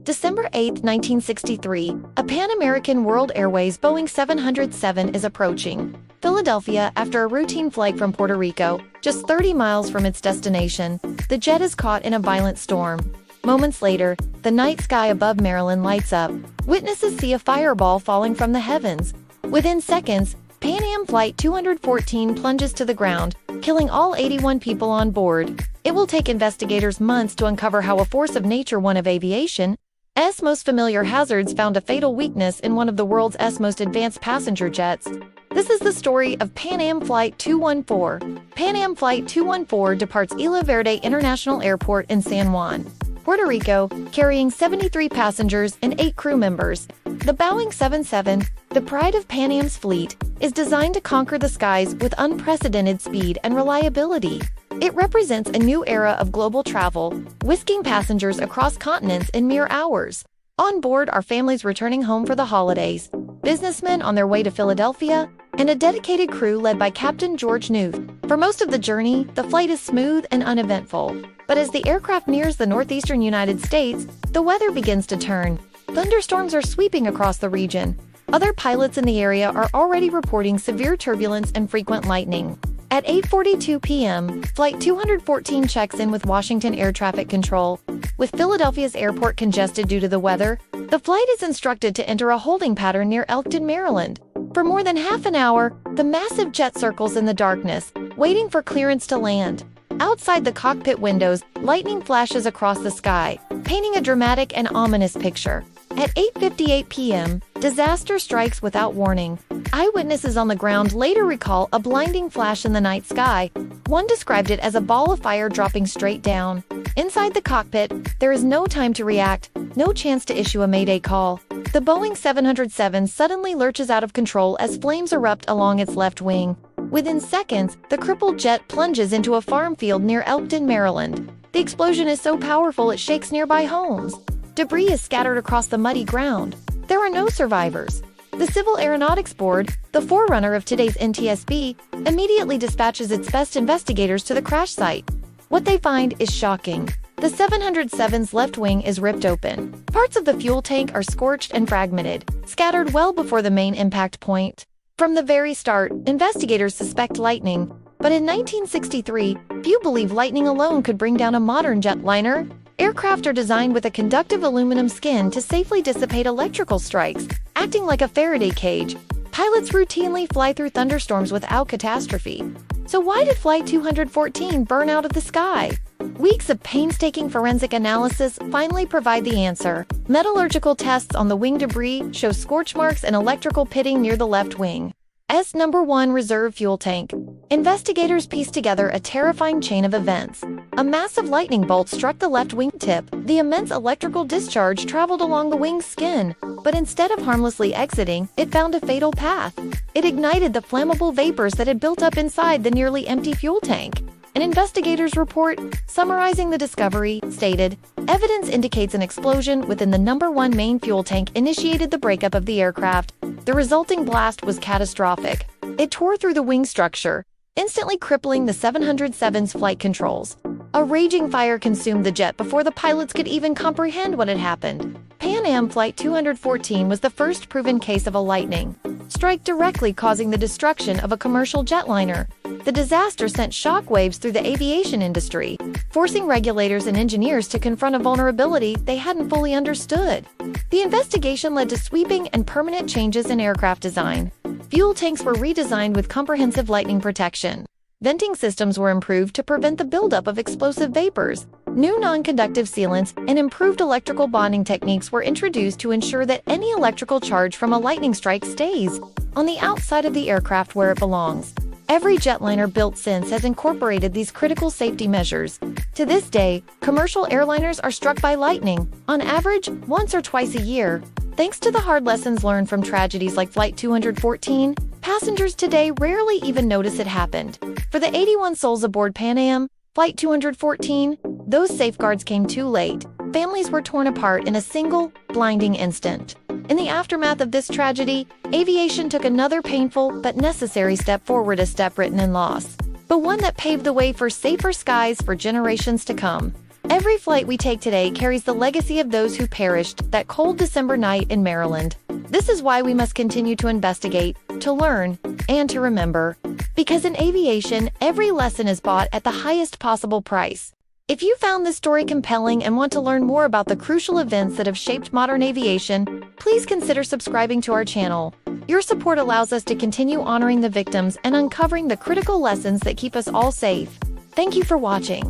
December 8, 1963, a Pan American World Airways Boeing 707 is approaching Philadelphia after a routine flight from Puerto Rico, just 30 miles from its destination. The jet is caught in a violent storm. Moments later, the night sky above Maryland lights up. Witnesses see a fireball falling from the heavens. Within seconds, Pan Am Flight 214 plunges to the ground, killing all 81 people on board. It will take investigators months to uncover how a force of nature, one of aviation's most familiar hazards, found a fatal weakness in one of the world's most advanced passenger jets. This is the story of Pan Am Flight 214. Pan Am Flight 214 departs Isla Verde International Airport in San Juan, Puerto Rico, carrying 73 passengers and 8 crew members. The Boeing 77, the pride of Pan Am's fleet, is designed to conquer the skies with unprecedented speed and reliability. It represents a new era of global travel, whisking passengers across continents in mere hours. On board are families returning home for the holidays, businessmen on their way to Philadelphia, and a dedicated crew led by Captain George Newth. For most of the journey, the flight is smooth and uneventful. But as the aircraft nears the northeastern United States, the weather begins to turn. Thunderstorms are sweeping across the region. Other pilots in the area are already reporting severe turbulence and frequent lightning. At 8:42 p.m., Flight 214 checks in with Washington Air Traffic Control. With Philadelphia's airport congested due to the weather, the flight is instructed to enter a holding pattern near Elkton, Maryland. For more than half an hour, the massive jet circles in the darkness, waiting for clearance to land. Outside the cockpit windows, lightning flashes across the sky, painting a dramatic and ominous picture. At 8:58 p.m., disaster strikes without warning. Eyewitnesses on the ground later recall a blinding flash in the night sky. One described it as a ball of fire dropping straight down. Inside the cockpit, there is no time to react, no chance to issue a mayday call. The Boeing 707 suddenly lurches out of control as flames erupt along its left wing. Within seconds, the crippled jet plunges into a farm field near Elkton, Maryland. The explosion is so powerful it shakes nearby homes. Debris is scattered across the muddy ground. There are no survivors. The Civil Aeronautics Board, the forerunner of today's NTSB, immediately dispatches its best investigators to the crash site. What they find is shocking. The 707's left wing is ripped open. Parts of the fuel tank are scorched and fragmented, scattered well before the main impact point. From the very start, investigators suspect lightning. But in 1963, few believe lightning alone could bring down a modern jetliner. Aircraft are designed with a conductive aluminum skin to safely dissipate electrical strikes, acting like a Faraday cage. Pilots routinely fly through thunderstorms without catastrophe. So why did Flight 214 burn out of the sky? Weeks of painstaking forensic analysis finally provide the answer. Metallurgical tests on the wing debris show scorch marks and electrical pitting near the left wing. Number 1 reserve fuel tank. Investigators pieced together a terrifying chain of events. A massive lightning bolt struck the left wing tip. The immense electrical discharge traveled along the wing's skin, but instead of harmlessly exiting, it found a fatal path. It ignited the flammable vapors that had built up inside the nearly empty fuel tank. An investigator's report, summarizing the discovery, stated, "Evidence indicates an explosion within the number 1 main fuel tank initiated the breakup of the aircraft. The resulting blast was catastrophic. It tore through the wing structure, instantly crippling the 707's flight controls. A raging fire consumed the jet before the pilots could even comprehend what had happened." Pan Am Flight 214 was the first proven case of a lightning strike directly causing the destruction of a commercial jetliner. The disaster sent shockwaves through the aviation industry, forcing regulators and engineers to confront a vulnerability they hadn't fully understood. The investigation led to sweeping and permanent changes in aircraft design. Fuel tanks were redesigned with comprehensive lightning protection. Venting systems were improved to prevent the buildup of explosive vapors. New non-conductive sealants and improved electrical bonding techniques were introduced to ensure that any electrical charge from a lightning strike stays on the outside of the aircraft where it belongs. Every jetliner built since has incorporated these critical safety measures. To this day, commercial airliners are struck by lightning, on average, once or twice a year. Thanks to the hard lessons learned from tragedies like Flight 214, passengers today rarely even notice it happened. For the 81 souls aboard Pan Am Flight 214, those safeguards came too late. Families were torn apart in a single, blinding instant. In the aftermath of this tragedy, aviation took another painful but necessary step forward, a step written in loss, but one that paved the way for safer skies for generations to come. Every flight we take today carries the legacy of those who perished that cold December night in Maryland. This is why we must continue to investigate, to learn, and to remember. Because in aviation, every lesson is bought at the highest possible price. If you found this story compelling and want to learn more about the crucial events that have shaped modern aviation, please consider subscribing to our channel. Your support allows us to continue honoring the victims and uncovering the critical lessons that keep us all safe. Thank you for watching.